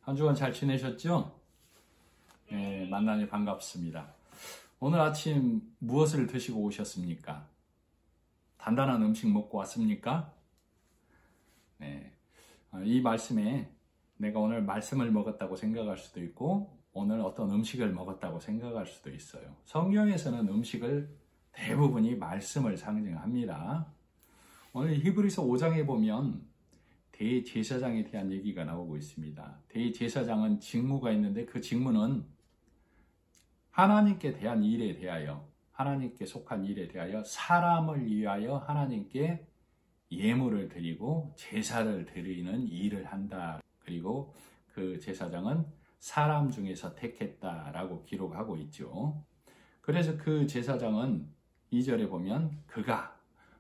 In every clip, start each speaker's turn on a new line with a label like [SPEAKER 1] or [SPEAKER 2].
[SPEAKER 1] 한 주간 잘 지내셨죠? 네, 만나니 반갑습니다. 오늘 아침 무엇을 드시고 오셨습니까? 단단한 음식 먹고 왔습니까? 네, 이 말씀에 내가 오늘 말씀을 먹었다고 생각할 수도 있고 오늘 어떤 음식을 먹었다고 생각할 수도 있어요. 성경에서는 음식을 대부분이 말씀을 상징합니다. 오늘 히브리서 5장에 보면 대제사장에 대한 얘기가 나오고 있습니다. 대제사장은 직무가 있는데 그 직무는 하나님께 대한 일에 대하여, 하나님께 속한 일에 대하여 사람을 위하여 하나님께 예물을 드리고 제사를 드리는 일을 한다. 그리고 그 제사장은 사람 중에서 택했다라고 기록하고 있죠. 그래서 그 제사장은 2절에 보면 그가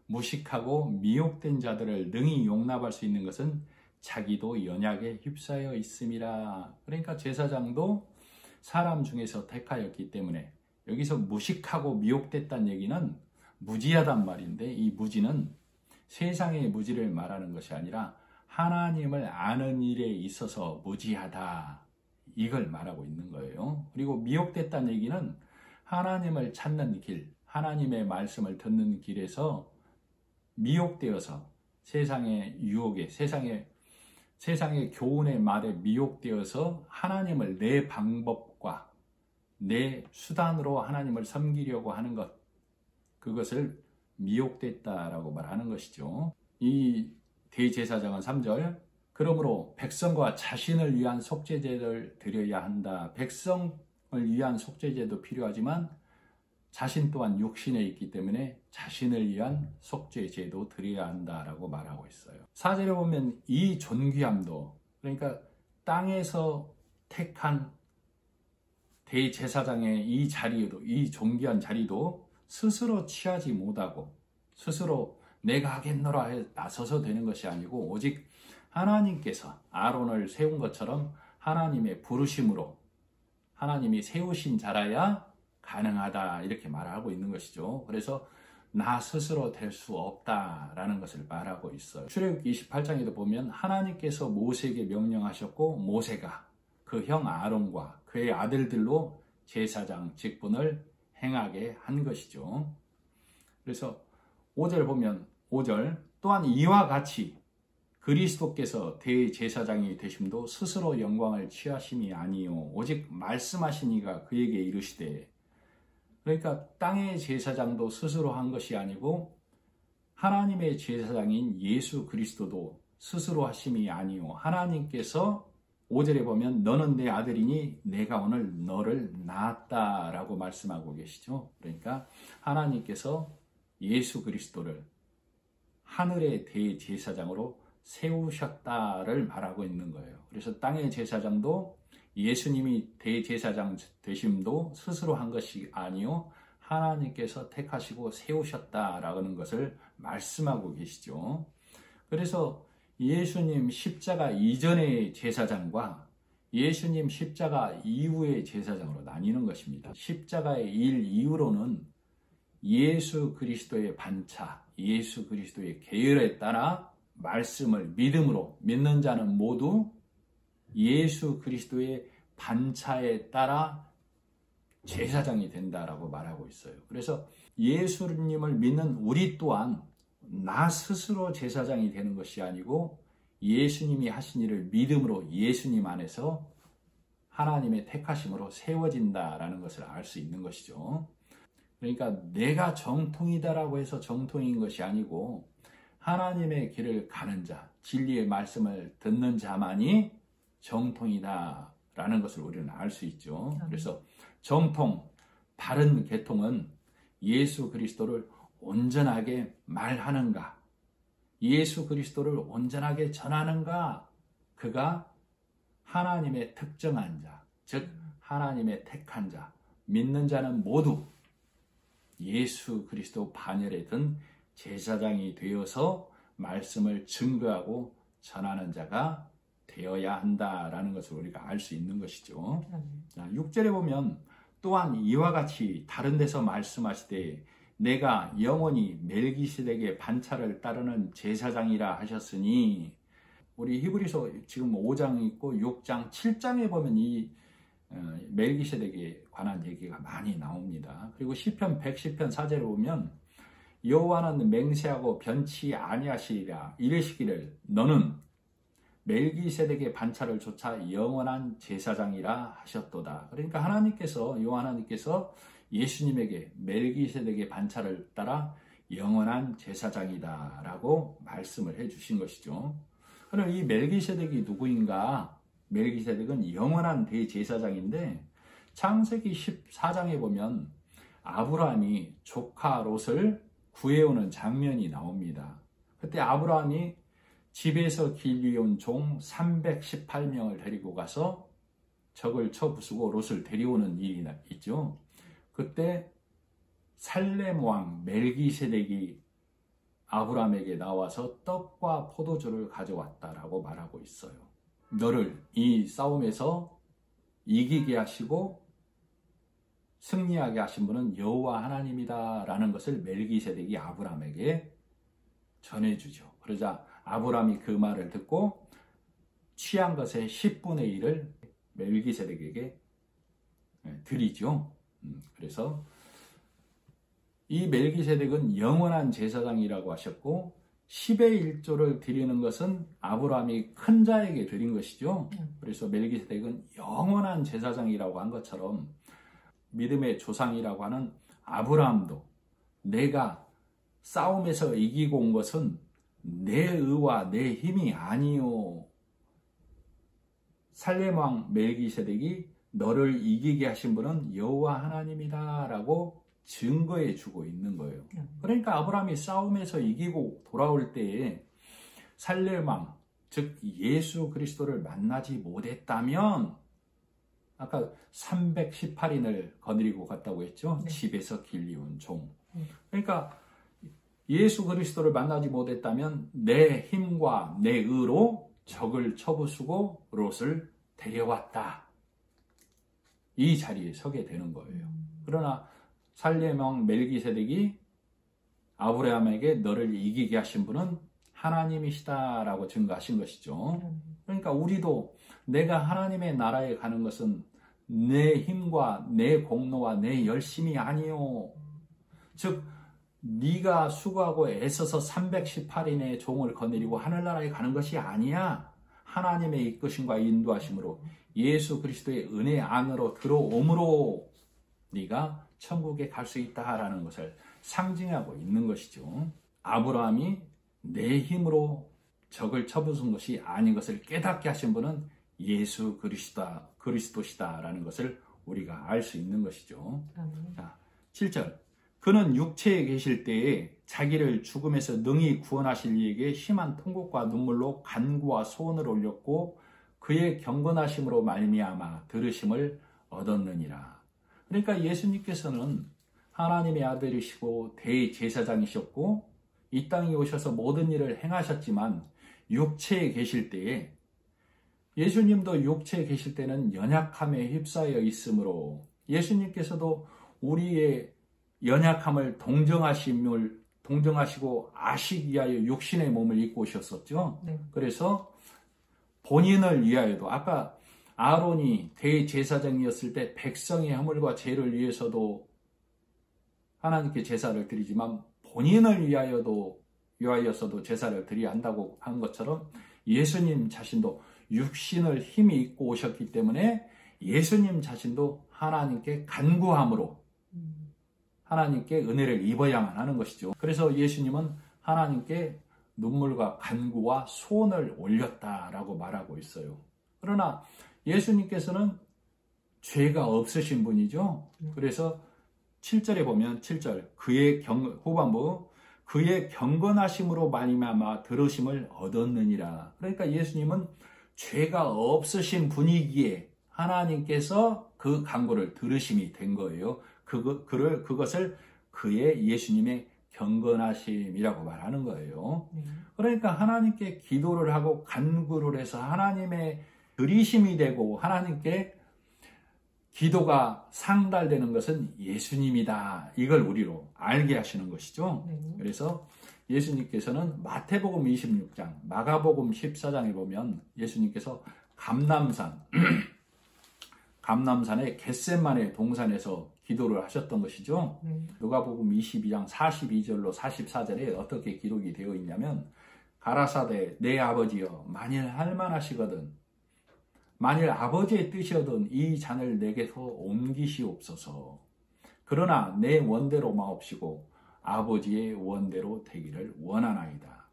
[SPEAKER 1] 무식하고 미혹된 자들을 능히 용납할 수 있는 것은 자기도 연약에 휩싸여 있음이라. 그러니까 제사장도 사람 중에서 택하였기 때문에 여기서 무식하고 미혹됐다는 얘기는 무지하단 말인데 이 무지는 세상의 무지를 말하는 것이 아니라 하나님을 아는 일에 있어서 무지하다. 이걸 말하고 있는 거예요. 그리고 미혹됐다는 얘기는 하나님을 찾는 길, 하나님의 말씀을 듣는 길에서 미혹되어서 세상의 유혹에, 세상의 교훈의 말에 미혹되어서 하나님을 내 방법과 내 수단으로 하나님을 섬기려고 하는 것, 그것을 미혹됐다라고 말하는 것이죠. 이 대제사장은 3절, 그러므로 백성과 자신을 위한 속죄제를 드려야 한다. 백성을 위한 속죄제도 필요하지만 자신 또한 육신에 있기 때문에 자신을 위한 속죄제도 드려야 한다라고 말하고 있어요. 4절에 보면 이 존귀함도, 그러니까 땅에서 택한 대제사장의 이 자리도, 이 존귀한 자리도 스스로 취하지 못하고 스스로 내가 하겠노라 해 나서서 되는 것이 아니고 오직 하나님께서 아론을 세운 것처럼 하나님의 부르심으로 하나님이 세우신 자라야 가능하다 이렇게 말하고 있는 것이죠. 그래서 나 스스로 될 수 없다라는 것을 말하고 있어요. 출애굽기 28장에도 보면 하나님께서 모세에게 명령하셨고 모세가 그 형 아론과 그의 아들들로 제사장 직분을 행하게 한 것이죠. 그래서 5절 보면 5절 또한 이와 같이 그리스도께서 대제사장이 되심도 스스로 영광을 취하심이 아니요 오직 말씀하신 이가 그에게 이르시되. 그러니까 땅의 제사장도 스스로 한 것이 아니고 하나님의 제사장인 예수 그리스도도 스스로 하심이 아니요 하나님께서 5절에 보면 너는 내 아들이니 내가 오늘 너를 낳았다라고 말씀하고 계시죠. 그러니까 하나님께서 예수 그리스도를 하늘의 대제사장으로 세우셨다를 말하고 있는 거예요. 그래서 땅의 제사장도 예수님이 대제사장 되심도 스스로 한 것이 아니요 하나님께서 택하시고 세우셨다라는 것을 말씀하고 계시죠. 그래서 예수님 십자가 이전의 제사장과 예수님 십자가 이후의 제사장으로 나뉘는 것입니다. 십자가의 일 이후로는 예수 그리스도의 반차, 예수 그리스도의 계율에 따라 말씀을 믿음으로 믿는 자는 모두 예수 그리스도의 반차에 따라 제사장이 된다라고 말하고 있어요. 그래서 예수님을 믿는 우리 또한 나 스스로 제사장이 되는 것이 아니고 예수님이 하신 일을 믿음으로 예수님 안에서 하나님의 택하심으로 세워진다라는 것을 알 수 있는 것이죠. 그러니까 내가 정통이다라고 해서 정통인 것이 아니고 하나님의 길을 가는 자, 진리의 말씀을 듣는 자만이 정통이다라는 것을 우리는 알 수 있죠. 그래서 정통, 바른 계통은 예수 그리스도를 온전하게 말하는가, 예수 그리스도를 온전하게 전하는가, 그가 하나님의 특정한 자, 즉 하나님의 택한 자, 믿는 자는 모두 예수 그리스도 반열에 든 제사장이 되어서 말씀을 증거하고 전하는 자가 되어야 한다라는 것을 우리가 알 수 있는 것이죠. 6절에 보면 또한 이와 같이 다른 데서 말씀하시되 내가 영원히 멜기세덱의 반차를 따르는 제사장이라 하셨으니 우리 히브리서 지금 5장 있고 6장, 7장에 보면 이 멜기세덱에 관한 얘기가 많이 나옵니다. 그리고 시편 110편 4절에 보면 여호와는 맹세하고 변치 아니하시리라 이르시기를 너는 멜기세덱의 반차를 쫓아 영원한 제사장이라 하셨도다. 그러니까 하나님께서 예수님에게 멜기세덱의 반차를 따라 영원한 제사장이다 라고 말씀을 해주신 것이죠. 그럼 이 멜기세덱이 누구인가? 멜기세덱은 영원한 대제사장인데 창세기 14장에 보면 아브라함이 조카 롯을 구해오는 장면이 나옵니다. 그때 아브라함이 집에서 길리온 종 318명을 데리고 가서 적을 쳐부수고 롯을 데려오는 일이 있죠. 그때 살렘 왕 멜기세덱이 아브라함에게 나와서 떡과 포도주를 가져왔다라고 말하고 있어요. 너를 이 싸움에서 이기게 하시고 승리하게 하신 분은 여호와 하나님이다 라는 것을 멜기세덱이 아브라함에게 전해주죠. 그러자 아브라함이 그 말을 듣고 취한 것의 10분의 1을 멜기세덱에게 드리죠. 그래서 이 멜기세덱은 영원한 제사장이라고 하셨고 10의 1조를 드리는 것은 아브라함이 큰 자에게 드린 것이죠. 그래서 멜기세덱은 영원한 제사장이라고 한 것처럼 믿음의 조상이라고 하는 아브라함도 내가 싸움에서 이기고 온 것은 내 의와 내 힘이 아니요 살렘 왕 멜기세덱이 너를 이기게 하신 분은 여호와 하나님이다 라고 증거해 주고 있는 거예요. 그러니까 아브라함이 싸움에서 이기고 돌아올 때에 살렘 왕, 즉 예수 그리스도를 만나지 못했다면 아까 318인을 거느리고 갔다고 했죠. 네. 집에서 길리온 종. 그러니까 예수 그리스도를 만나지 못했다면 내 힘과 내 의로 적을 쳐부수고 롯을 데려왔다. 이 자리에 서게 되는 거예요. 그러나 살렘 왕 멜기세덱이 아브라함에게 너를 이기게 하신 분은 하나님이시다라고 증거하신 것이죠. 그러니까 우리도 내가 하나님의 나라에 가는 것은 내 힘과 내 공로와 내 열심이 아니요. 즉 네가 수고하고 애써서 318인의 종을 거느리고 하늘나라에 가는 것이 아니야. 하나님의 이끄심과 인도하심으로 예수 그리스도의 은혜 안으로 들어옴으로 네가 천국에 갈 수 있다라는 것을 상징하고 있는 것이죠. 아브라함이 내 힘으로 적을 쳐부순 것이 아닌 것을 깨닫게 하신 분은 예수 그리스도시다라는 것을 우리가 알 수 있는 것이죠. 자, 7절. 그는 육체에 계실 때에 자기를 죽음에서 능히 구원하실 이에게 심한 통곡과 눈물로 간구와 소원을 올렸고 그의 경건하심으로 말미암아 들으심을 얻었느니라. 그러니까 예수님께서는 하나님의 아들이시고 대제사장이셨고 이 땅에 오셔서 모든 일을 행하셨지만 육체에 계실 때에 예수님도 육체에 계실 때는 연약함에 휩싸여 있으므로 예수님께서도 우리의 연약함을 동정하시고 아시기 위하여 육신의 몸을 입고 오셨었죠. 네. 그래서 본인을 위하여도 아까 아론이 대제사장이었을 때 백성의 허물과 죄를 위해서도 하나님께 제사를 드리지만 본인을 위하여서도 제사를 드려야 한다고 한 것처럼 예수님 자신도 육신을 힘이 입고 오셨기 때문에 예수님 자신도 하나님께 간구함으로 하나님께 은혜를 입어야만 하는 것이죠. 그래서 예수님은 하나님께 눈물과 간구와 소원을 올렸다라고 말하고 있어요. 그러나 예수님께서는 죄가 없으신 분이죠. 그래서 7절에 보면 7절 후반부 그의 경건하심으로 말미암아 들으심을 얻었느니라. 그러니까 예수님은 죄가 없으신 분이기에 하나님께서 그 간구를 들으심이 된 거예요. 그것을 그의 예수님의 경건하심이라고 말하는 거예요. 그러니까 하나님께 기도를 하고 간구를 해서 하나님의 들으심이 되고 하나님께 기도가 상달되는 것은 예수님이다. 이걸 우리로 알게 하시는 것이죠. 그래서 예수님께서는 마태복음 26장, 마가복음 14장에 보면 예수님께서 감남산의 겟셋마네 동산에서 기도를 하셨던 것이죠. 누가복음 22장 42절로 44절에 어떻게 기록이 되어 있냐면 가라사대 내 아버지여 만일 할만하시거든 만일 아버지의 뜻이거든 이 잔을 내게서 옮기시옵소서. 그러나 내 원대로 마옵시고 아버지의 원대로 되기를 원하나이다.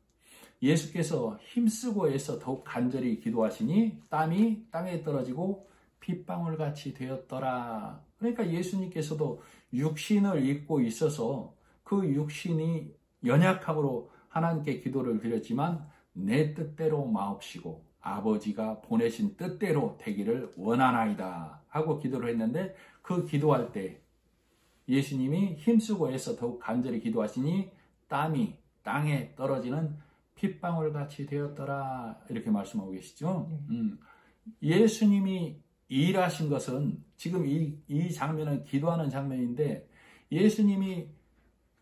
[SPEAKER 1] 예수께서 힘쓰고 애써 더욱 간절히 기도하시니 땀이 땅에 떨어지고 핏방울같이 되었더라. 그러니까 예수님께서도 육신을 입고 있어서 그 육신이 연약함으로 하나님께 기도를 드렸지만 내 뜻대로 마옵시고 아버지가 보내신 뜻대로 되기를 원하나이다 하고 기도를 했는데 그 기도할 때 예수님이 힘쓰고 애써 더욱 간절히 기도하시니 땀이 땅에 떨어지는 핏방울같이 되었더라 이렇게 말씀하고 계시죠. 예수님이 일하신 것은 지금 이 장면은 기도하는 장면인데 예수님이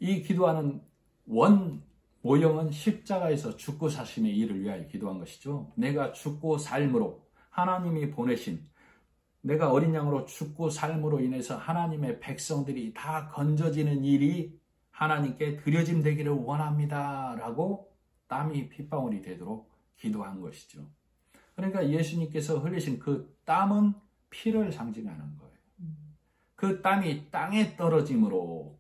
[SPEAKER 1] 이 기도하는 원 모형은 십자가에서 죽고 사심의 일을 위하여 기도한 것이죠. 내가 죽고 삶으로 하나님이 보내신 내가 어린 양으로 죽고 삶으로 인해서 하나님의 백성들이 다 건져지는 일이 하나님께 드려짐 되기를 원합니다 라고 땀이 핏방울이 되도록 기도한 것이죠. 그러니까 예수님께서 흘리신 그 땀은 피를 상징하는 거예요. 그 땀이 땅에 떨어짐으로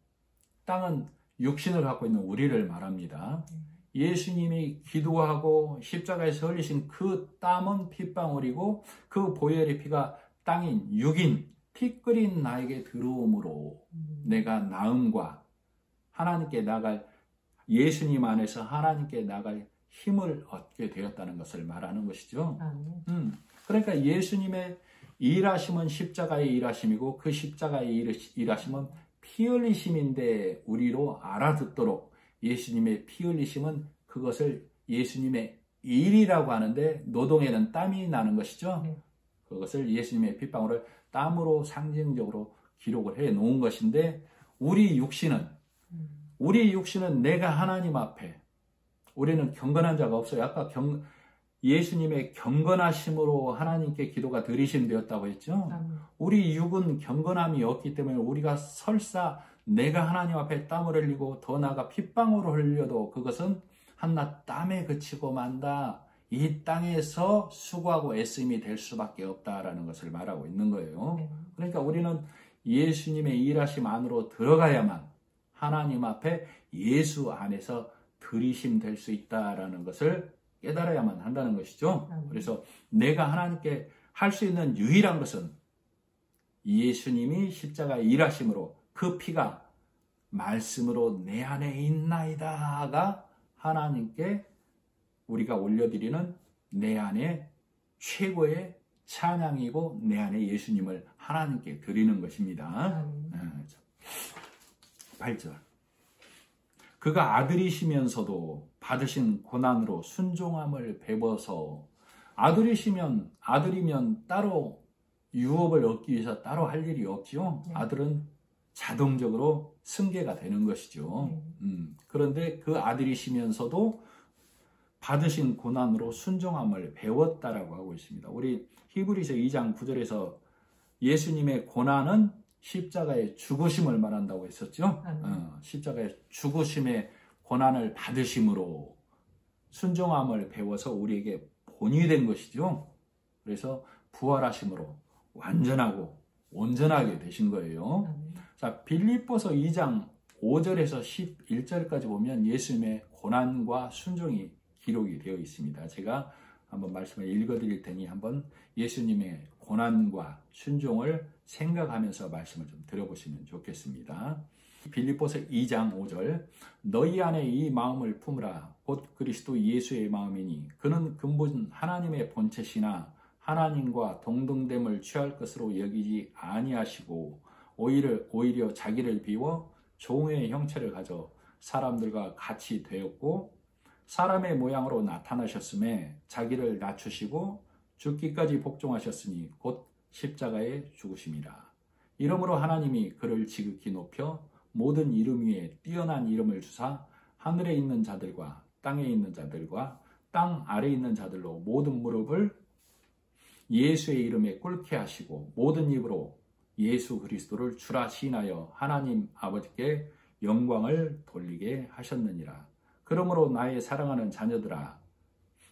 [SPEAKER 1] 땅은 육신을 갖고 있는 우리를 말합니다. 예수님이 기도하고 십자가에서 흘리신 그 땀은 핏방울이고 그 보혈의 피가 땅인 육인 피 끓인 나에게 들어옴으로 내가 나음과 하나님께 나갈 예수님 안에서 하나님께 나갈 힘을 얻게 되었다는 것을 말하는 것이죠. 그러니까 예수님의 일하심은 십자가의 일하심이고 그 십자가의 일하심은 피 흘리심인데 우리로 알아듣도록 예수님의 피 흘리심은 그것을 예수님의 일이라고 하는데 노동에는 땀이 나는 것이죠. 그것을 예수님의 핏방울을 땀으로 상징적으로 기록을 해 놓은 것인데 우리 육신은 내가 하나님 앞에 우리는 경건한 자가 없어요. 아까 예수님의 경건하심으로 하나님께 기도가 들으심되었다고 했죠. 우리 육은 경건함이 없기 때문에 우리가 설사 내가 하나님 앞에 땀을 흘리고 더 나아가 핏방울을 흘려도 그것은 한낱 땀에 그치고 만다. 이 땅에서 수고하고 애씀이 될 수밖에 없다라는 것을 말하고 있는 거예요. 그러니까 우리는 예수님의 일하심 안으로 들어가야만 하나님 앞에 예수 안에서 들이심 될 수 있다라는 것을 깨달아야만 한다는 것이죠. 그래서 내가 하나님께 할 수 있는 유일한 것은 예수님이 십자가의 일하심으로 그 피가 말씀으로 내 안에 있나이다가 하나님께 우리가 올려드리는 내 안에 최고의 찬양이고 내 안에 예수님을 하나님께 드리는 것입니다. 8절 그가 아들이시면서도 받으신 고난으로 순종함을 배워서 아들이면 따로 유업을 얻기 위해서 따로 할 일이 없죠. 아들은 자동적으로 승계가 되는 것이죠. 그런데 그 아들이시면서도 받으신 고난으로 순종함을 배웠다라고 하고 있습니다. 우리 히브리서 2장 9절에서 예수님의 고난은 십자가의 죽으심을 말한다고 했었죠. 십자가의 죽으심의 고난을 받으심으로 순종함을 배워서 우리에게 본이 된 것이죠. 그래서 부활하심으로 완전하고 온전하게 되신 거예요. 자, 빌립보서 2장 5절에서 11절까지 보면 예수님의 고난과 순종이 기록이 되어 있습니다. 제가 한번 말씀을 읽어드릴 테니 한번 예수님의 고난과 순종을 생각하면서 말씀을 좀 들어보시면 좋겠습니다. 빌립보서 2장 5절 너희 안에 이 마음을 품으라 곧 그리스도 예수의 마음이니 그는 근본 하나님의 본체시나 하나님과 동등됨을 취할 것으로 여기지 아니하시고 오히려 자기를 비워 종의 형체를 가져 사람들과 같이 되었고 사람의 모양으로 나타나셨음에 자기를 낮추시고 죽기까지 복종하셨으니 곧 십자가에 죽으심이라. 이러므로 하나님이 그를 지극히 높여 모든 이름 위에 뛰어난 이름을 주사 하늘에 있는 자들과 땅에 있는 자들과 땅 아래에 있는 자들로 모든 무릎을 예수의 이름에 꿇게 하시고 모든 입으로 예수 그리스도를 주라 시인하여 하나님 아버지께 영광을 돌리게 하셨느니라. 그러므로 나의 사랑하는 자녀들아,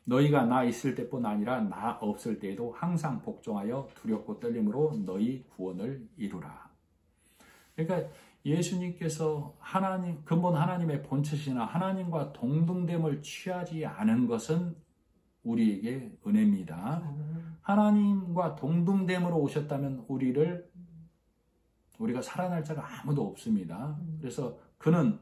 [SPEAKER 1] 너희가 나 있을 때뿐 아니라 나 없을 때에도 항상 복종하여 두렵고 떨림으로 너희 구원을 이루라. 그러니까 예수님께서 하나님, 근본 하나님의 본체시나 하나님과 동등됨을 취하지 않은 것은 우리에게 은혜입니다. 하나님과 동등됨으로 오셨다면 우리가 살아날 자가 아무도 없습니다. 그래서 그는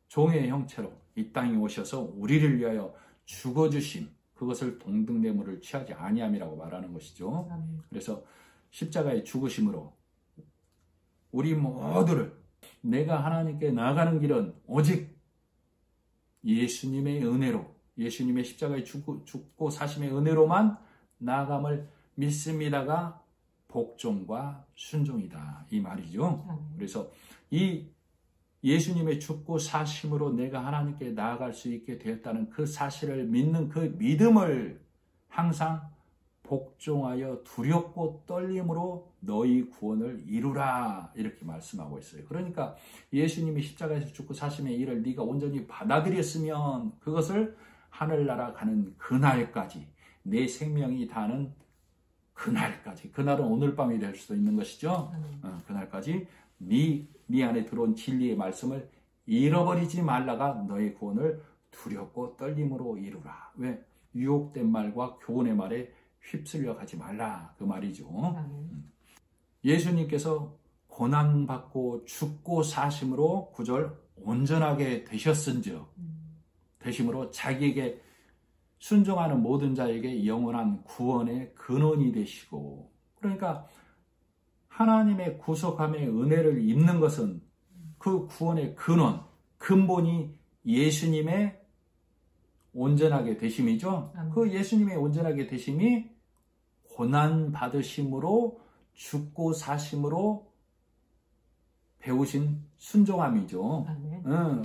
[SPEAKER 1] 종의 형체로 이 땅에 오셔서 우리를 위하여 죽어주심, 그것을 동등됨을 취하지 아니함이라고 말하는 것이죠. 그래서 십자가의 죽으심으로 우리 모두를, 내가 하나님께 나아가는 길은 오직 예수님의 은혜로, 예수님의 십자가에 죽고 사심의 은혜로만 나아감을 믿습니다가 복종과 순종이다, 이 말이죠. 그래서 이 예수님의 죽고 사심으로 내가 하나님께 나아갈 수 있게 되었다는 그 사실을 믿는 그 믿음을 항상 복종하여 두렵고 떨림으로 너희 구원을 이루라, 이렇게 말씀하고 있어요. 그러니까 예수님이 십자가에서 죽고 사심의 일을 네가 온전히 받아들였으면 그것을 하늘나라 가는 그날까지, 내 생명이 다하는 그날까지, 그날은 오늘 밤이 될 수도 있는 것이죠. 그날까지 네 안에 들어온 진리의 말씀을 잃어버리지 말라가 너의 구원을 두렵고 떨림으로 이루라. 왜? 유혹된 말과 교훈의 말에 휩쓸려 가지 말라, 그 말이죠. 예수님께서 고난받고 죽고 사심으로 9절 온전하게 되셨은즉, 되심으로 자기에게 순종하는 모든 자에게 영원한 구원의 근원이 되시고, 그러니까 하나님의 구속함의 은혜를 입는 것은 그 구원의 근원, 근본이 예수님의 온전하게 되심이죠. 그 예수님의 온전하게 되심이 고난 받으심으로 죽고 사심으로 배우신 순종함이죠.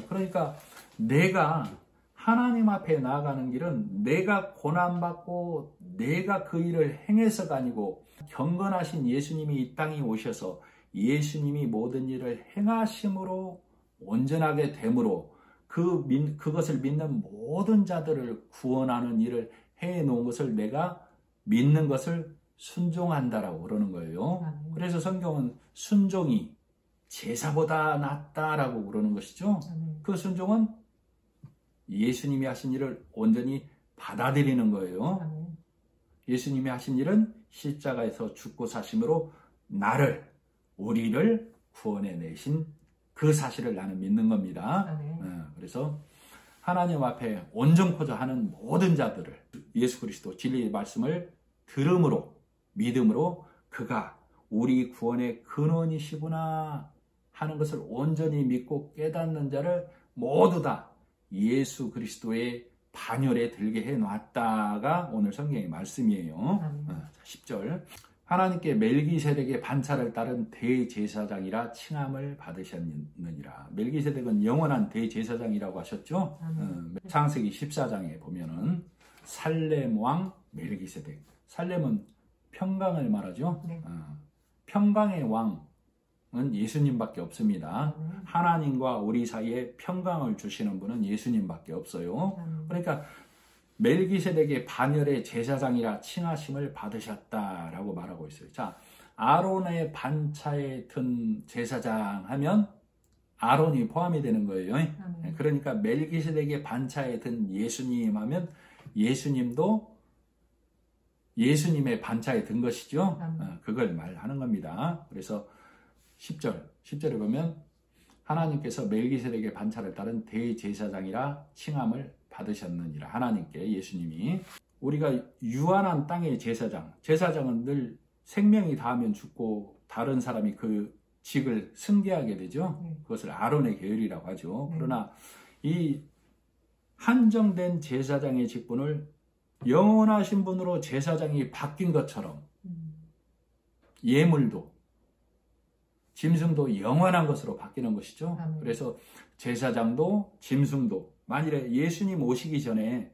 [SPEAKER 1] 그러니까 내가 하나님 앞에 나아가는 길은 내가 고난받고 내가 그 일을 행해서가 아니고 경건하신 예수님이 이 땅에 오셔서 예수님이 모든 일을 행하심으로 온전하게 됨으로 그것을 믿는 모든 자들을 구원하는 일을 해놓은 것을 내가 믿는 것을 순종한다라고 그러는 거예요. 그래서 성경은 순종이 제사보다 낫다라고 그러는 것이죠. 그 순종은 예수님이 하신 일을 온전히 받아들이는 거예요. 예수님이 하신 일은 십자가에서 죽고 사심으로 우리를 구원해 내신 그 사실을 나는 믿는 겁니다. 그래서 하나님 앞에 온전코자 하는 모든 자들을 예수 그리스도 진리의 말씀을 들음으로, 믿음으로 그가 우리 구원의 근원이시구나 하는 것을 온전히 믿고 깨닫는 자를 모두 다 예수 그리스도의 반열에 들게 해놨다가 오늘 성경의 말씀이에요. 10절 하나님께 멜기세덱의 반차를 따른 대제사장이라 칭함을 받으셨느니라. 멜기세덱은 영원한 대제사장이라고 하셨죠. 창세기 14장에 보면은 살렘 왕 멜기세덱, 살렘은 평강을 말하죠. 평강의 왕은 예수님밖에 없습니다. 하나님과 우리 사이에 평강을 주시는 분은 예수님밖에 없어요. 그러니까 멜기세덱의 반열의 제사장이라 칭하심을 받으셨다라고 말하고 있어요. 자, 아론의 반차에 든 제사장 하면 아론이 포함이 되는 거예요. 그러니까 멜기세덱의 반차에 든 예수님 하면 예수님도 예수님의 반차에 든 것이죠. 그걸 말하는 겁니다. 그래서 10절에 보면 하나님께서 멜기세덱의 반차를 따른 대제사장이라 칭함을 받으셨느니라. 하나님께, 예수님이. 우리가 유한한 땅의 제사장은 늘 생명이 닿으면 죽고 다른 사람이 그 직을 승계하게 되죠. 그것을 아론의 계율이라고 하죠. 그러나 이 한정된 제사장의 직분을 영원하신 분으로 제사장이 바뀐 것처럼 예물도 짐승도 영원한 것으로 바뀌는 것이죠.
[SPEAKER 2] 아멘.
[SPEAKER 1] 그래서 제사장도 짐승도 만일에 예수님 오시기 전에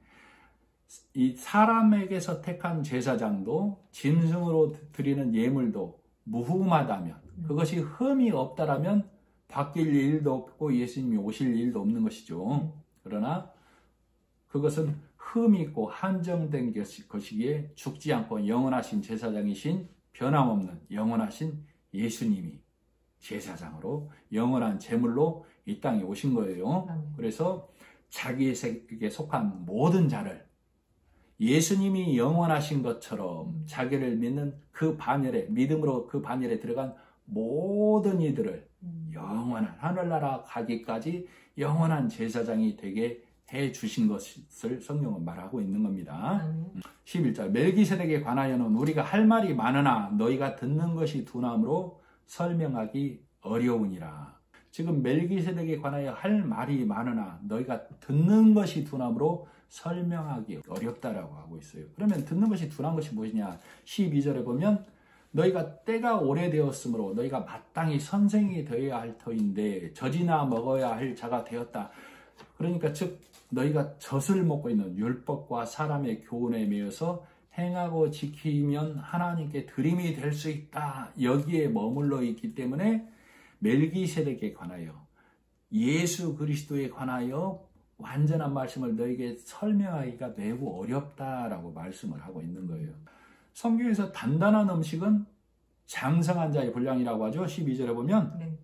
[SPEAKER 1] 이 사람에게서 택한 제사장도 짐승으로 드리는 예물도 무후마다면, 그것이 흠이 없다라면 바뀔 일도 없고 예수님이 오실 일도 없는 것이죠. 그러나 그것은 흠이 있고 한정된 것이기에 죽지 않고 영원하신 제사장이신 변함없는 영원하신 예수님이 제사장으로 영원한 제물로 이 땅에 오신 거예요. 그래서 자기에게 속한 모든 자를 예수님이 영원하신 것처럼 자기를 믿는 그 반열에, 믿음으로 그 반열에 들어간 모든 이들을 영원한 하늘나라 가기까지 영원한 제사장이 되게 해 주신 것을 성경은 말하고 있는 겁니다. 11절 멜기세덱에 관하여는 우리가 할 말이 많으나 너희가 듣는 것이 둔함으로 설명하기 어려우니라. 지금 멜기세덱에 관하여 할 말이 많으나 너희가 듣는 것이 둔함으로 설명하기 어렵다라고 하고 있어요. 그러면 듣는 것이 둔한 것이 무엇이냐? 12절에 보면 너희가 때가 오래되었으므로 너희가 마땅히 선생이 되어야 할 터인데 젖이나 먹어야 할 자가 되었다. 그러니까 즉 너희가 젖을 먹고 있는 율법과 사람의 교훈에 매여서 행하고 지키면 하나님께 드림이 될 수 있다. 여기에 머물러 있기 때문에 멜기세덱에 관하여 예수 그리스도에 관하여 완전한 말씀을 너에게 설명하기가 매우 어렵다라고 말씀을 하고 있는 거예요. 성경에서 단단한 음식은 장성한 자의 분량이라고 하죠. 12절에 보면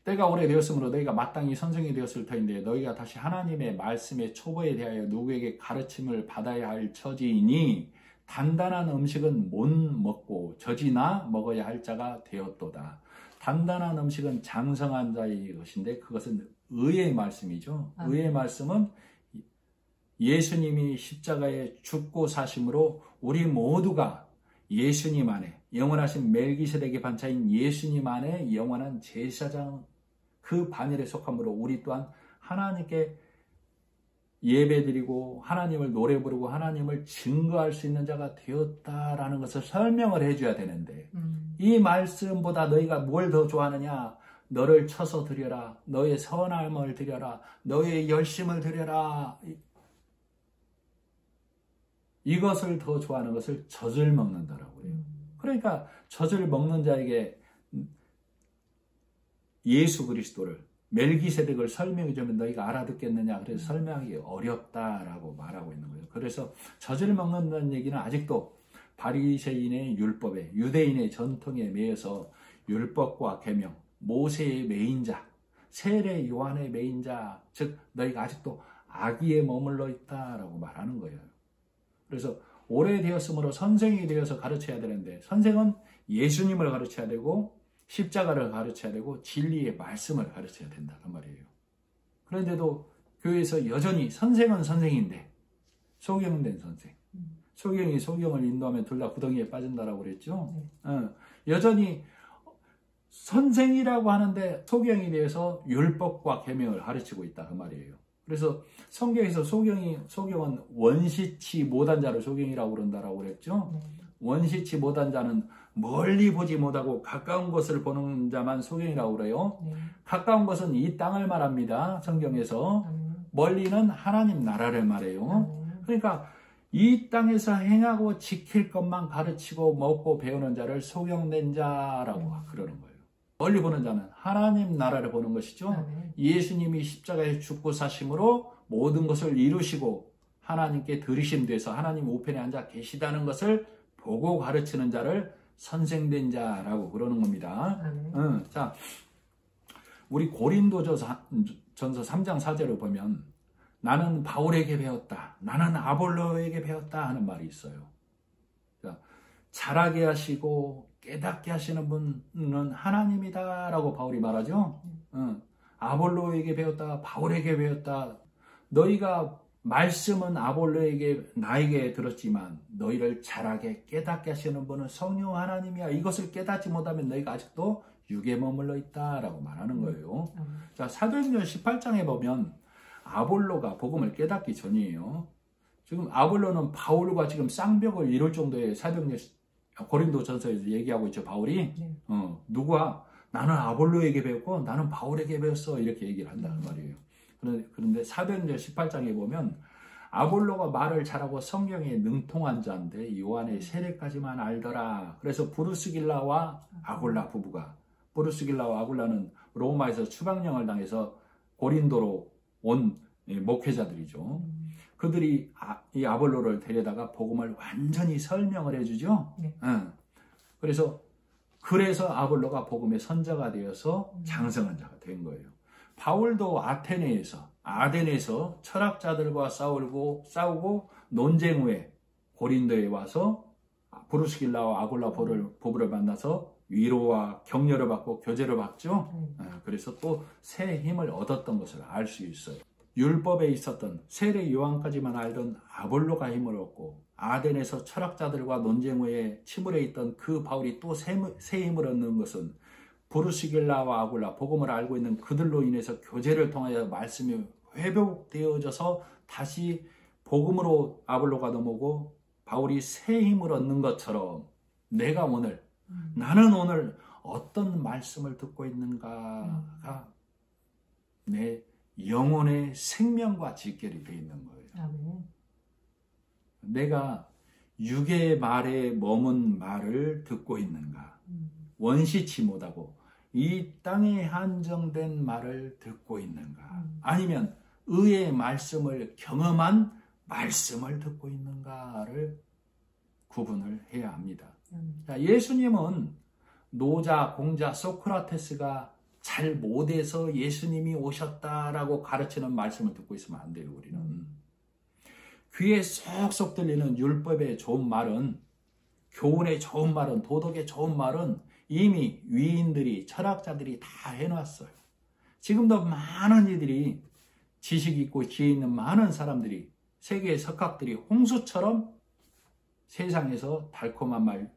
[SPEAKER 1] 때가 오래되었으므로 너희가 마땅히 선생이 되었을 터인데 너희가 다시 하나님의 말씀의 초보에 대하여 누구에게 가르침을 받아야 할 처지이니 단단한 음식은 못 먹고 젖이나 먹어야 할 자가 되었도다. 단단한 음식은 장성한 자의 것인데 그것은 의의 말씀이죠. 의의 말씀은 예수님이 십자가에 죽고 사심으로 우리 모두가 예수님 안에 영원하신 멜기세덱의 반차인 예수님 안에 영원한 제사장 그 반열에 속함으로 우리 또한 하나님께 예배드리고 하나님을 노래 부르고 하나님을 증거할 수 있는 자가 되었다라는 것을 설명을 해줘야 되는데 이 말씀보다 너희가 뭘 더 좋아하느냐? 너를 쳐서 드려라. 너의 선함을 드려라. 너의 열심을 드려라. 이것을 더 좋아하는 것을 젖을 먹는다라고 해요. 그러니까 젖을 먹는 자에게 예수 그리스도를 멜기세덱을 설명해 주면 너희가 알아듣겠느냐. 그래서 설명하기 어렵다라고 말하고 있는 거예요. 그래서 젖을 먹는다는 얘기는 아직도 바리새인의 율법에 유대인의 전통에 매여서 율법과 계명, 모세의 매인자, 세례 요한의 매인자, 즉 너희가 아직도 악의에 머물러 있다라고 말하는 거예요. 그래서 오래되었으므로 선생이 되어서 가르쳐야 되는데 선생은 예수님을 가르쳐야 되고 십자가를 가르쳐야 되고 진리의 말씀을 가르쳐야 된다는 말이에요. 그런데도 교회에서 여전히 선생은 선생인데 소경된 선생, 소경이 소경을 인도하면 둘 다 구덩이에 빠진다라고 그랬죠. 여전히 선생이라고 하는데 소경에 대해서 율법과 계명을 가르치고 있다 그 말이에요. 그래서 성경에서 소경은 원시치 못한 자를 소경이라고 그런다라고 그랬죠. 원시치 못한 자는 멀리 보지 못하고 가까운 것을 보는 자만 소경이라고 그래요. 가까운 것은 이 땅을 말합니다. 성경에서. 멀리는 하나님 나라를 말해요. 그러니까 이 땅에서 행하고 지킬 것만 가르치고 먹고 배우는 자를 소경된 자라고 그러는 거예요. 멀리 보는 자는 하나님 나라를 보는 것이죠. 예수님이 십자가에 죽고 사심으로 모든 것을 이루시고 하나님께 들으심돼서 하나님 우편에 앉아 계시다는 것을 보고 가르치는 자를 선생된 자라고 그러는 겁니다. 자, 우리 고린도전서 3장 4절을 보면 나는 바울에게 배웠다. 나는 아볼로에게 배웠다 하는 말이 있어요. 자, 잘하게 하시고 깨닫게 하시는 분은 하나님이다 라고 바울이 말하죠. 아볼로에게 배웠다. 바울에게 배웠다. 너희가 말씀은 아볼로에게 나에게 들었지만 너희를 잘하게 깨닫게 하시는 분은 성령 하나님이야. 이것을 깨닫지 못하면 너희가 아직도 육에 머물러 있다라고 말하는 거예요. 자, 사도행전 18장에 보면 아볼로가 복음을 깨닫기 전이에요. 지금 아볼로는 바울과 지금 쌍벽을 이룰 정도의 사도행전 고린도전서에서 얘기하고 있죠. 바울이 누구와 나는 아볼로에게 배웠고 나는 바울에게 배웠어. 이렇게 얘기를 한다는 말이에요. 그런데 사도행전 18장에 보면 아볼로가 말을 잘하고 성경에 능통한 자인데 요한의 세례까지만 알더라. 그래서 브루스길라와 아굴라 부부가, 브루스길라와 아굴라는 로마에서 추방령을 당해서 고린도로 온 목회자들이죠. 그들이 이 아볼로를 데려다가 복음을 완전히 설명을 해주죠.
[SPEAKER 2] 네.
[SPEAKER 1] 그래서 아볼로가 복음의 선자가 되어서 장성한 자가 된 거예요. 바울도 아덴에서 철학자들과 싸우고 논쟁 후에 고린도에 와서 브루스길라와 아굴라 부부를 만나서 위로와 격려를 받고 교제를 받죠. 그래서 또 새 힘을 얻었던 것을 알 수 있어요. 율법에 있었던 세례 요한까지만 알던 아볼로가 힘을 얻고 아덴에서 철학자들과 논쟁 후에 침울해 있던 그 바울이 또 새 힘을 얻는 것은 브루스길라와 아굴라, 복음을 알고 있는 그들로 인해서 교제를 통하여 말씀이 회복되어져서 다시 복음으로 아볼로가 넘어오고 바울이 새 힘을 얻는 것처럼 나는 오늘 어떤 말씀을 듣고 있는가가 내 영혼의 생명과 직결이 되어 있는 거예요.
[SPEAKER 2] 아멘.
[SPEAKER 1] 내가 육의 말에 머문 말을 듣고 있는가? 원시치 못하고 이 땅에 한정된 말을 듣고 있는가? 아니면 의의 말씀을 경험한 말씀을 듣고 있는가를 구분을 해야 합니다. 자, 예수님은 노자, 공자, 소크라테스가 잘 못해서 예수님이 오셨다라고 가르치는 말씀을 듣고 있으면 안 돼요. 우리는 귀에 쏙쏙 들리는 율법의 좋은 말은, 교훈의 좋은 말은, 도덕의 좋은 말은 이미 위인들이, 철학자들이 다 해놨어요. 지금도 많은 이들이, 지식 있고 지혜 있는 많은 사람들이, 세계의 석학들이 홍수처럼 세상에서 달콤한 말,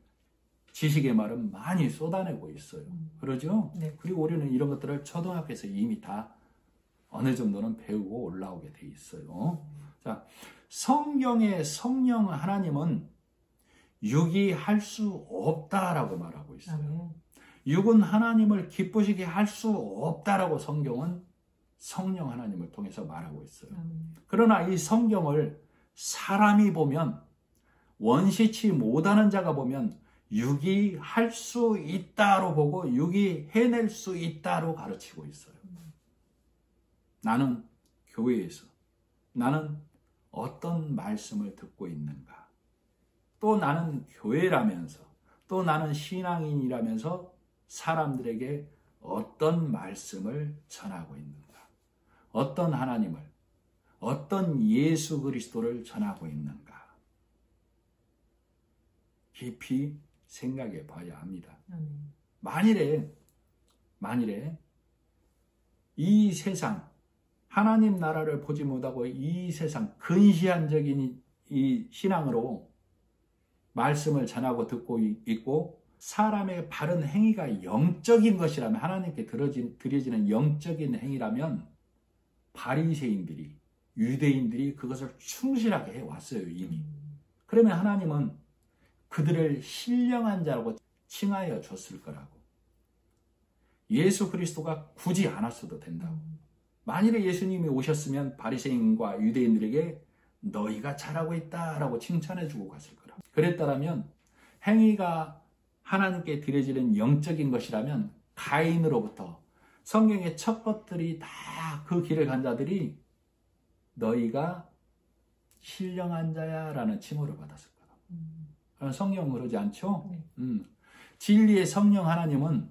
[SPEAKER 1] 지식의 말은 많이 쏟아내고 있어요. 그러죠?
[SPEAKER 2] 네.
[SPEAKER 1] 그리고 우리는 이런 것들을 초등학교에서 이미 다 어느 정도는 배우고 올라오게 돼 있어요. 자, 성경의 성령 하나님은 육이 할 수 없다라고 말하고 있어요. 육은 하나님을 기쁘시게 할 수 없다라고 성경은 성령 하나님을 통해서 말하고 있어요. 그러나 이 성경을 사람이 보면, 원시치 못하는 자가 보면 육이 할 수 있다로 보고 육이 해낼 수 있다로 가르치고 있어요. 나는 교회에서 나는 어떤 말씀을 듣고 있는가? 또 나는 교회라면서, 또 나는 신앙인이라면서 사람들에게 어떤 말씀을 전하고 있는가? 어떤 하나님을, 어떤 예수 그리스도를 전하고 있는가? 깊이 생각해 봐야 합니다. 만일에 이 세상, 하나님 나라를 보지 못하고 이 세상 근시안적인 이 신앙으로 말씀을 전하고 듣고 있고, 사람의 바른 행위가 영적인 것이라면, 하나님께 드려지는 영적인 행위라면 바리새인들이, 유대인들이 그것을 충실하게 해왔어요, 이미. 그러면 하나님은 그들을 신령한 자라고 칭하여 줬을 거라고. 예수 그리스도가 굳이 안 왔어도 된다고. 만일에 예수님이 오셨으면 바리새인과 유대인들에게 너희가 잘하고 있다라고 칭찬해주고 갔을 거라고. 그랬다면 행위가 하나님께 드려지는 영적인 것이라면 가인으로부터 성경의 첫 것들이 다 그 길을 간 자들이 너희가 신령한 자야 라는 칭호를 받았을 거라고. 성경은 그러지 않죠? 진리의 성령 하나님은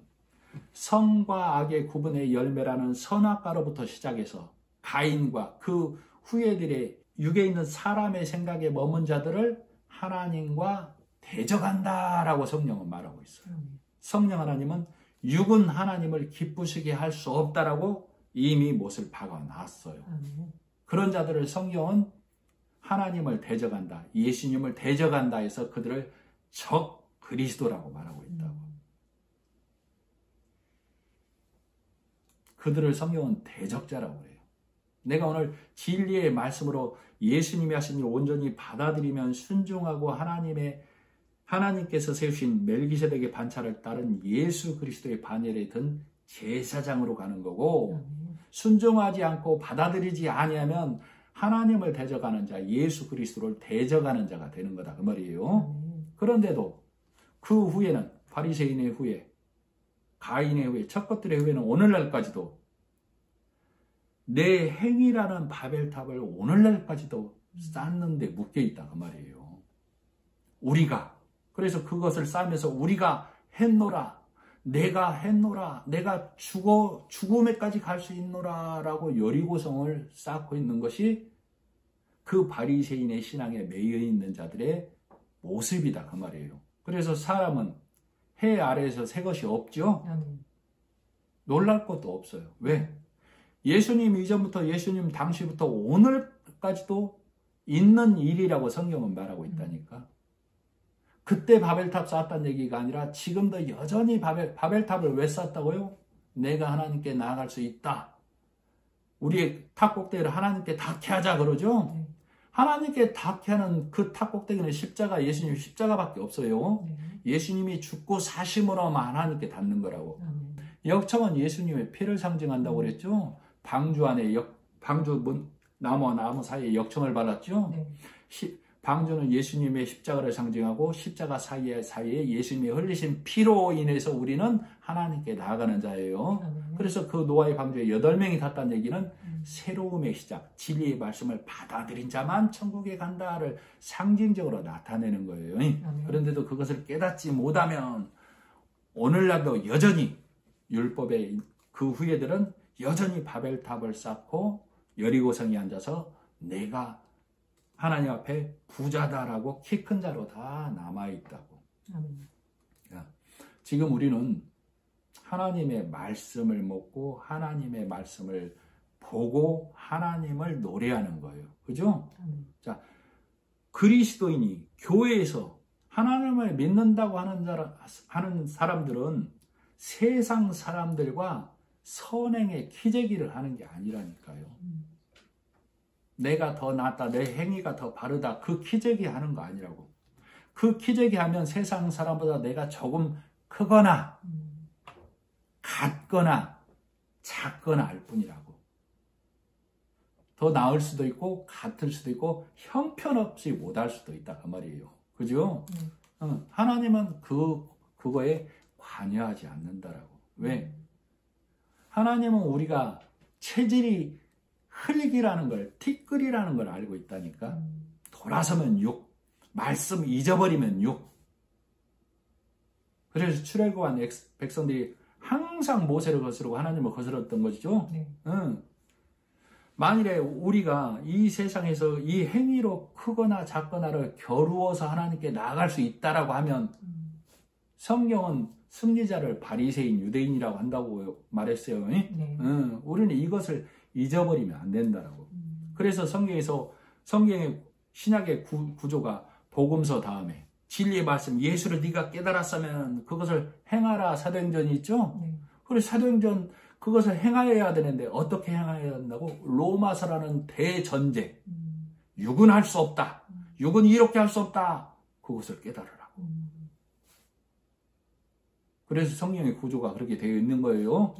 [SPEAKER 1] 성과 악의 구분의 열매라는 선악과로부터 시작해서 가인과 그 후예들의 육에 있는 사람의 생각에 머문 자들을 하나님과 대적한다라고 성령은 말하고 있어요. 성령 하나님은 육은 하나님을 기쁘시게 할 수 없다라고 이미 못을 박아놨어요. 그런 자들을 성경은 하나님을 대적한다, 예수님을 대적한다 해서 그들을 적 그리스도라고 말하고 있다고. 그들을 성경은 대적자라고 해요. 내가 오늘 진리의 말씀으로 예수님이 하신 일 온전히 받아들이면 순종하고 하나님께서 세우신 멜기세덱의 반차를 따른 예수 그리스도의 반열에 든 제사장으로 가는 거고, 순종하지 않고 받아들이지 아니하면 하나님을 대적하는 자, 예수 그리스도를 대적하는 자가 되는 거다 그 말이에요. 그런데도 그 후에는 바리새인의 후에, 가인의 후에, 첫 것들의 후에는 오늘날까지도 내 행위라는 바벨탑을 오늘날까지도 쌓는데 묶여있다 그 말이에요. 우리가, 그래서 그것을 쌓으면서 우리가 했노라, 내가 했노라, 내가 죽음에까지 갈 수 있노라 라고 여리고성을 쌓고 있는 것이 그 바리새인의 신앙에 매여 있는 자들의 모습이다 그 말이에요. 그래서 사람은 해 아래에서 새 것이 없죠. 놀랄 것도 없어요. 왜? 예수님 이전부터, 예수님 당시부터 오늘까지도 있는 일이라고 성경은 말하고 있다니까. 그때 바벨탑 쌓았다는 얘기가 아니라 지금도 여전히 바벨탑을 왜 쌓았다고요? 내가 하나님께 나아갈 수 있다. 우리의 탑꼭대기를 하나님께 닿게 하자 그러죠? 하나님께 닿게 하는 그 탑꼭대기는 십자가, 예수님 십자가밖에 없어요. 예수님이 죽고 사심으로만 하나님께 닿는 거라고. 역청은 예수님의 피를 상징한다고 그랬죠? 방주 안에 나무와 나무 사이에 역청을 발랐죠? 방주는 예수님의 십자가를 상징하고 십자가 사이에 예수님이 흘리신 피로 인해서 우리는 하나님께 나아가는 자예요. 그래서 그 노아의 방주에 8명이 탔다는 얘기는 새로움의 시작, 진리의 말씀을 받아들인 자만 천국에 간다를 상징적으로 나타내는 거예요. 그런데도 그것을 깨닫지 못하면 오늘날도 여전히 율법의 그 후예들은 여전히 바벨탑을 쌓고 여리고성에 앉아서 내가 하나님 앞에 부자다라고 키 큰 자로 다 남아있다고. 지금 우리는 하나님의 말씀을 먹고 하나님의 말씀을 보고 하나님을 노래하는 거예요. 그죠? 자, 그리스도인이 교회에서 하나님을 믿는다고 하는 사람들은 세상 사람들과 선행의 기재기를 하는 게 아니라니까요. 내가 더 낫다, 내 행위가 더 바르다, 그 기재기 하는 거 아니라고. 그 기재기 하면 세상 사람보다 내가 조금 크거나 같거나 작거나 할 뿐이라고. 더 나을 수도 있고 같을 수도 있고 형편없이 못할 수도 있다 그 말이에요. 그죠? 하나님은 그거에 관여하지 않는다라고. 왜? 하나님은 우리가 체질이 흙이라는 걸, 티끌이라는 걸 알고 있다니까. 돌아서면 육, 말씀 잊어버리면 육. 그래서 출애굽한 백성들이 항상 모세를 거스르고 하나님을 거스렀던 것이죠. 만일에 우리가 이 세상에서 이 행위로 크거나 작거나를 겨루어서 하나님께 나아갈 수 있다라고 하면 성경은 승리자를 바리새인, 유대인이라고 한다고 말했어요. 우리는 이것을 잊어버리면 안 된다라고. 그래서 성경의 신약의 구조가 복음서 다음에 진리의 말씀, 예수를 네가 깨달았으면 그것을 행하라 사도행전이 있죠. 그래서 사도행전 그것을 행하여야 되는데 어떻게 행하여야 한다고? 로마서라는 대전제. 육은 할 수 없다. 육은 이렇게 할 수 없다. 그것을 깨달으라고. 그래서 성경의 구조가 그렇게 되어 있는 거예요.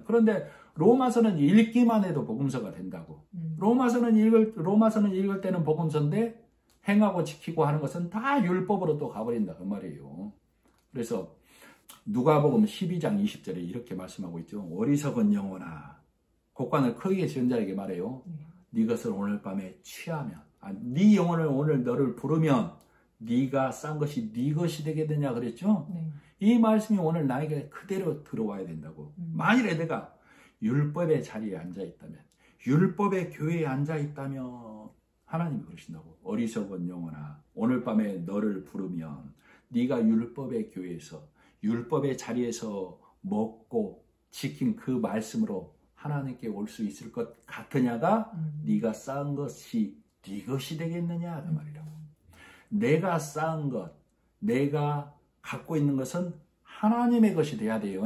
[SPEAKER 1] 그런데 로마서는 읽기만 해도 복음서가 된다고. 로마서는 읽을 때는 복음서인데 행하고 지키고 하는 것은 다 율법으로 또 가버린다 그 말이에요. 그래서 누가복음 12장 20절에 이렇게 말씀하고 있죠. 어리석은 영혼아, 곡간을 크게 지은 자에게 말해요. 네 것을 오늘 밤에 취하면, 네 영혼을 오늘 너를 부르면 네가 싼 것이 네 것이 되게 되냐 그랬죠. 이 말씀이 오늘 나에게 그대로 들어와야 된다고. 만일에 내가 율법의 자리에 앉아있다면, 율법의 교회에 앉아있다면 하나님이 그러신다고. 어리석은 영혼아, 오늘 밤에 너를 부르면 네가 율법의 교회에서, 율법의 자리에서 먹고 지킨 그 말씀으로 하나님께 올 수 있을 것 같으냐가 네가 쌓은 것이 네 것이 되겠느냐 그 말이라고. 내가 쌓은 것, 내가 갖고 있는 것은 하나님의 것이 돼야 돼요.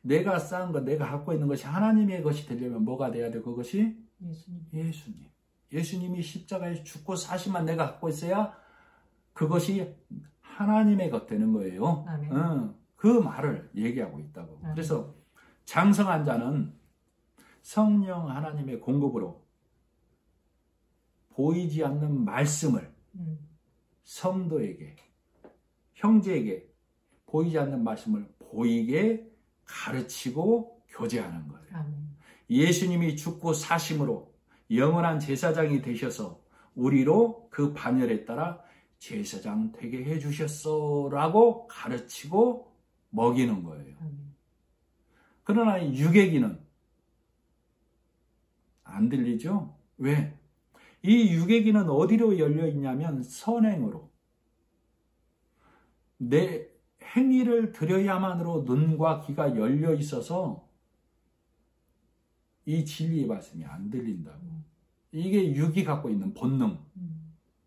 [SPEAKER 1] 내가 쌓은 것, 내가 갖고 있는 것이 하나님의 것이 되려면 뭐가 돼야 돼? 그것이 예수님. 예수님이 십자가에 죽고 사시만 내가 갖고 있어야 그것이 하나님의 것 되는 거예요.
[SPEAKER 2] 아멘.
[SPEAKER 1] 그 말을 얘기하고 있다고.
[SPEAKER 2] 아멘.
[SPEAKER 1] 그래서 장성한 자는 성령 하나님의 공급으로 보이지 않는 말씀을 성도에게, 형제에게 보이지 않는 말씀을 보이게 가르치고 교제하는 거예요.
[SPEAKER 2] 아멘.
[SPEAKER 1] 예수님이 죽고 사심으로 영원한 제사장이 되셔서 우리로 그 반열에 따라 제사장 되게 해주셨어 라고 가르치고 먹이는 거예요.
[SPEAKER 2] 아멘.
[SPEAKER 1] 그러나 유괴기는 안 들리죠? 왜? 이 유괴기는 어디로 열려 있냐면 선행으로. 내 행위를 드려야만으로 눈과 귀가 열려 있어서 이 진리의 말씀이 안 들린다고. 이게 육이 갖고 있는 본능.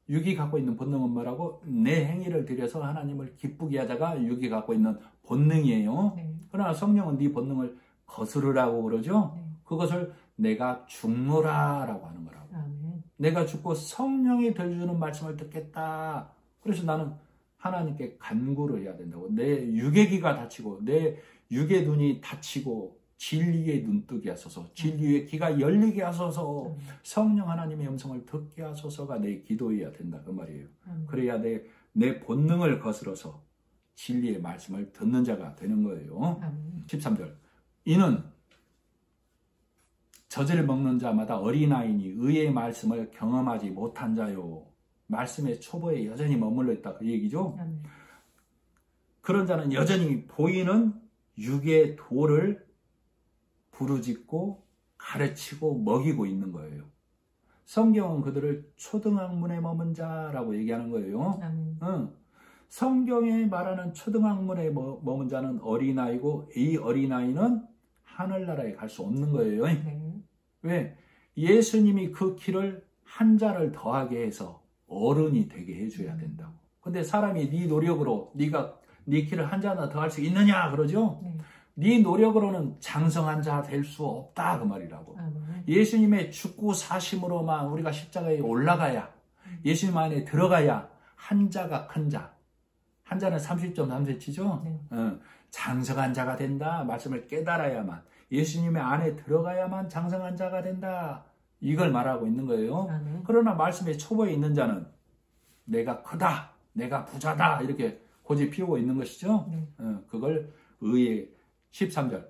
[SPEAKER 1] 육이 갖고 있는 본능은 뭐라고? 내 행위를 드려서 하나님을 기쁘게 하자가 육이 갖고 있는 본능이에요.
[SPEAKER 2] 네.
[SPEAKER 1] 그러나 성령은 네 본능을 거스르라고 그러죠.
[SPEAKER 2] 네.
[SPEAKER 1] 그것을 내가 죽노라 라고 하는 거라고.
[SPEAKER 2] 아멘.
[SPEAKER 1] 내가 죽고 성령이 들려주는 말씀을 듣겠다. 그래서 나는 하나님께 간구를 해야 된다고. 내 육의 귀가 닫히고 내 육의 눈이 닫히고 진리의 눈뜨게 하소서, 진리의 귀가 열리게 하소서, 성령 하나님의 음성을 듣게 하소서가 내 기도해야 된다 그 말이에요. 그래야 내 본능을 거스러서 진리의 말씀을 듣는 자가 되는 거예요. 13절 이는 젖을 먹는 자마다 어린아이니 의의 말씀을 경험하지 못한 자요. 말씀의 초보에 여전히 머물러 있다 그 얘기죠. 그런 자는 여전히 보이는 육의 도를 부르짖고 가르치고 먹이고 있는 거예요. 성경은 그들을 초등학문에 머문 자라고 얘기하는 거예요. 성경에 말하는 초등학문에 머문 자는 어린아이고 이 어린아이는 하늘나라에 갈 수 없는 거예요. 왜? 예수님이 그 길을 한 자를 더하게 해서 어른이 되게 해줘야 된다고. 근데 사람이 네 노력으로 네가 네 길을 한 자나 더 할 수 있느냐 그러죠. 네 노력으로는 장성한 자 될 수 없다 그 말이라고. 예수님의 죽고 사심으로만 우리가 십자가에 올라가야, 예수님 안에 들어가야 한 자가 큰 자, 한 자는 30.3cm죠. 장성한 자가 된다. 말씀을 깨달아야만, 예수님의 안에 들어가야만 장성한 자가 된다. 이걸 말하고 있는 거예요. 그러나 말씀의 초보에 있는 자는 내가 크다, 내가 부자다 이렇게 고집 피우고 있는 것이죠. 그걸 의의 13절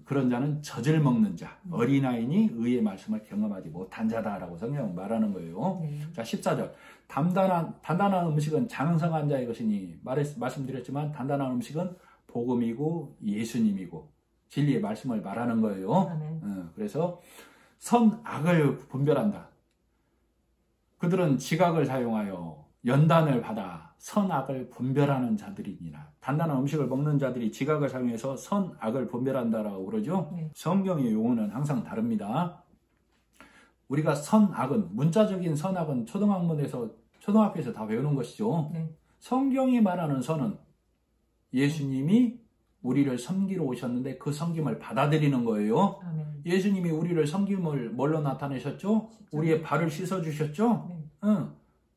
[SPEAKER 1] 그런 자는 젖을 먹는 자, 어린아이니 의의 말씀을 경험하지 못한 자다라고 성경은 말하는 거예요. 자 14절 단단한 음식은 장성한 자의 것이니 말씀드렸지만 단단한 음식은 복음이고 예수님이고 진리의 말씀을 말하는 거예요. 그래서 선악을 분별한다. 그들은 지각을 사용하여 연단을 받아 선악을 분별하는 자들이니라. 단단한 음식을 먹는 자들이 지각을 사용해서 선악을 분별한다라고 그러죠. 성경의 용어는 항상 다릅니다. 우리가 선악은, 문자적인 선악은 초등학교에서 다 배우는 것이죠. 성경이 말하는 선은 예수님이 우리를 섬기러 오셨는데 그 섬김을 받아들이는 거예요. 예수님이 우리를 섬김을 뭘로 나타내셨죠? 우리의 발을 씻어주셨죠?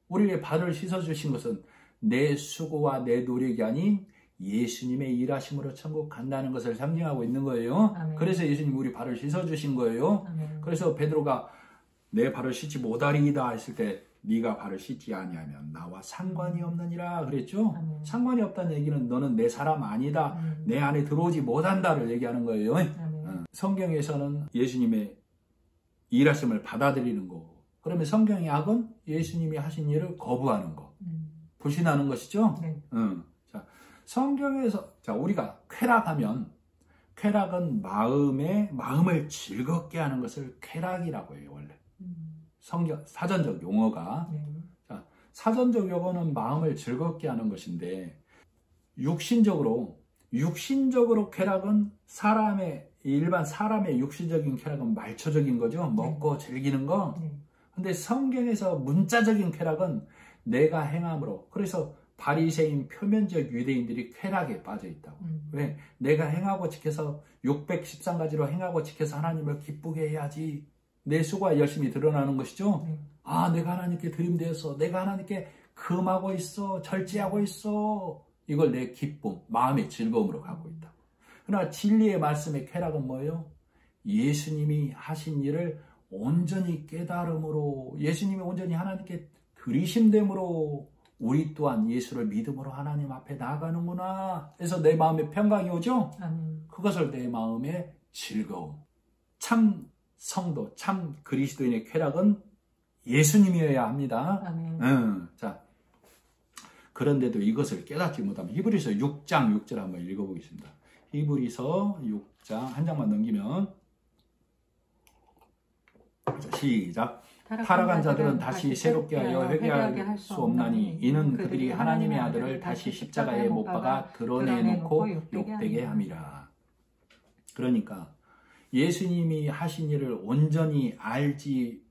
[SPEAKER 1] 우리의 발을 씻어주신 것은 내 수고와 내 노력이 아닌 예수님의 일하심으로 천국 간다는 것을 상징하고 있는 거예요. 그래서 예수님이 우리 발을 씻어주신 거예요. 그래서 베드로가 내 발을 씻지 못하리이다 했을 때 네가 발을 씻지 아니하면 나와 상관이 없느니라 그랬죠. 상관이 없다는 얘기는 너는 내 사람 아니다, 내 안에 들어오지 못한다를 얘기하는 거예요. 성경에서는 예수님의 일하심을 받아들이는 거고, 그러면 성경의 악은 예수님이 하신 일을 거부하는 거, 불신하는 것이죠. 자, 성경에서 우리가 쾌락하면, 쾌락은 마음을 즐겁게 하는 것을 쾌락이라고 해요. 원래 성경 사전적 용어가. 자, 사전적 용어는 마음을 즐겁게 하는 것인데, 육신적으로 쾌락은 일반 사람의 육신적인 쾌락은 말초적인 거죠. 먹고 즐기는 거. 근데 성경에서 문자적인 쾌락은 내가 행함으로, 그래서 바리새인 표면적 유대인들이 쾌락에 빠져 있다고. 왜? 내가 행하고 지켜서 613가지로 행하고 지켜서 하나님을 기쁘게 해야지. 내 수고가 열심히 드러나는 것이죠. 아, 내가 하나님께 드림되었어. 내가 하나님께 금하고 있어, 절제하고 있어. 이걸 내 기쁨, 마음의 즐거움으로 갖고 있다. 그러나 진리의 말씀의 쾌락은 뭐예요? 예수님이 하신 일을 온전히 깨달음으로, 예수님이 온전히 하나님께 들이심됨으로 우리 또한 예수를 믿음으로 하나님 앞에 나아가는구나. 그래서 내 마음에 평강이 오죠? 그것을 내 마음의 즐거움. 참 성도, 참 그리스도인의 쾌락은 예수님이어야 합니다. 자, 그런데도 이것을 깨닫지 못하면 히브리서 6장 6절 한번 읽어보겠습니다. 히브리서 6장 한 장만 넘기면 시작. 타락한 자들은 다시 새롭게 하여 회개할 수 없나니 이는 그들이 하나님의 아들을 다시 십자가에 못 박아 드러내놓고 욕되게 함이라. 그러니까 예수님이 하신 일을 온전히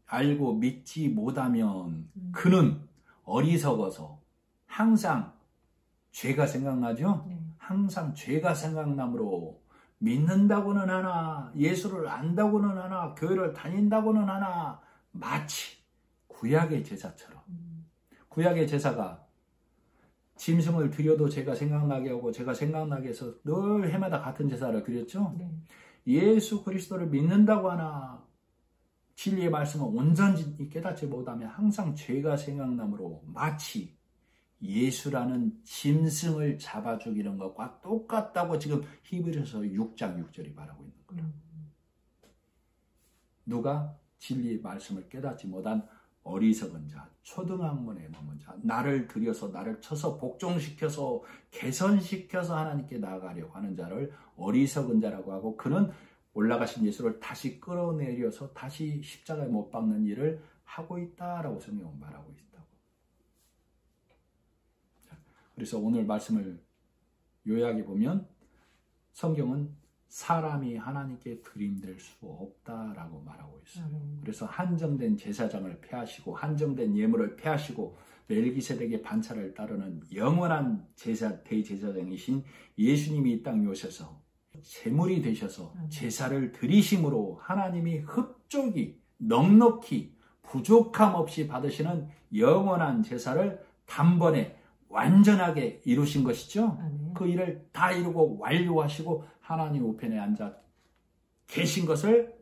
[SPEAKER 1] 알고 믿지 못하면 그는 어리석어서 항상 죄가 생각나죠? 항상 죄가 생각나므로 믿는다고는 하나, 예수를 안다고는 하나, 교회를 다닌다고는 하나, 마치 구약의 제사처럼. 구약의 제사가 짐승을 드려도 제가 생각나게 하고 제가 생각나게 해서 늘 해마다 같은 제사를 드렸죠? 예수 그리스도를 믿는다고 하나 진리의 말씀을 온전히 깨닫지 못하면 항상 죄가 생각나므로 마치 예수라는 짐승을 잡아 죽이는 것과 똑같다고 지금 히브리서 6장 6절이 말하고 있는 거예요. 누가? 진리의 말씀을 깨닫지 못한 어리석은 자, 초등학문에 머문 자, 나를 들여서 나를 쳐서 복종시켜서 개선시켜서 하나님께 나아가려고 하는 자를 어리석은 자라고 하고, 그는 올라가신 예수를 다시 끌어내려서 다시 십자가에 못 박는 일을 하고 있다라고 성경은 말하고 있다고. 그래서 오늘 말씀을 요약해 보면 성경은 사람이 하나님께 드림될 수 없다라고 말하고 있어요. 그래서 한정된 제사장을 폐하시고 한정된 예물을 폐하시고 멜기세덱의 반차를 따르는 영원한 대제사장이신 예수님이 이 땅에 오셔서 제물이 되셔서 제사를 드리심으로 하나님이 흡족히 넉넉히 부족함 없이 받으시는 영원한 제사를 단번에 완전하게 이루신 것이죠. 그 일을 다 이루고 완료하시고 하나님 우편에 앉아 계신 것을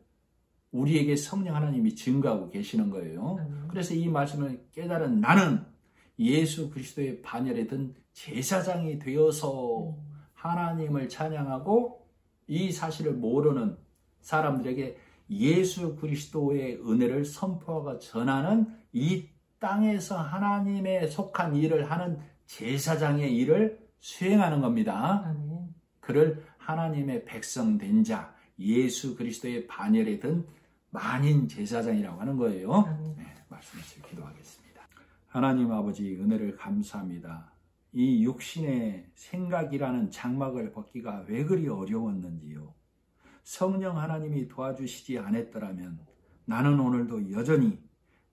[SPEAKER 1] 우리에게 성령 하나님이 증거하고 계시는 거예요. 그래서 이 말씀을 깨달은 나는 예수 그리스도의 반열에 든 제사장이 되어서 하나님을 찬양하고 이 사실을 모르는 사람들에게 예수 그리스도의 은혜를 선포하고 전하는 이 땅에서 하나님에 속한 일을 하는 제사장의 일을 수행하는 겁니다. 그를 하나님의 백성 된 자, 예수 그리스도의 반열에 든 만인 제사장이라고 하는 거예요. 네, 말씀하시길 기도하겠습니다. 하나님 아버지, 은혜를 감사합니다. 이 육신의 생각이라는 장막을 벗기가 왜 그리 어려웠는지요. 성령 하나님이 도와주시지 않았더라면 나는 오늘도 여전히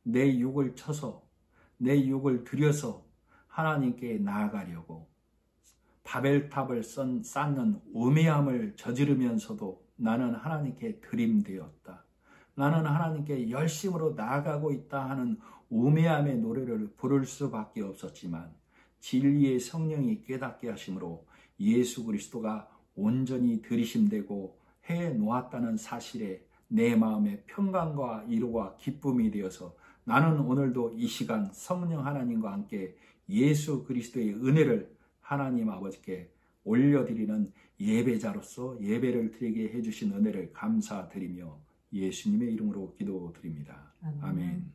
[SPEAKER 1] 내 육을 쳐서 내 육을 들여서 하나님께 나아가려고 바벨탑을 쌓는 우매함을 저지르면서도 나는 하나님께 드림되었다. 나는 하나님께 열심으로 나아가고 있다 하는 우매함의 노래를 부를 수밖에 없었지만 진리의 성령이 깨닫게 하심으로 예수 그리스도가 온전히 들이심되고 해놓았다는 사실에 내 마음의 평강과 위로와 기쁨이 되어서 나는 오늘도 이 시간 성령 하나님과 함께 예수 그리스도의 은혜를 하나님 아버지께 올려드리는 예배자로서 예배를 드리게 해주신 은혜를 감사드리며 예수님의 이름으로 기도드립니다. 아멘.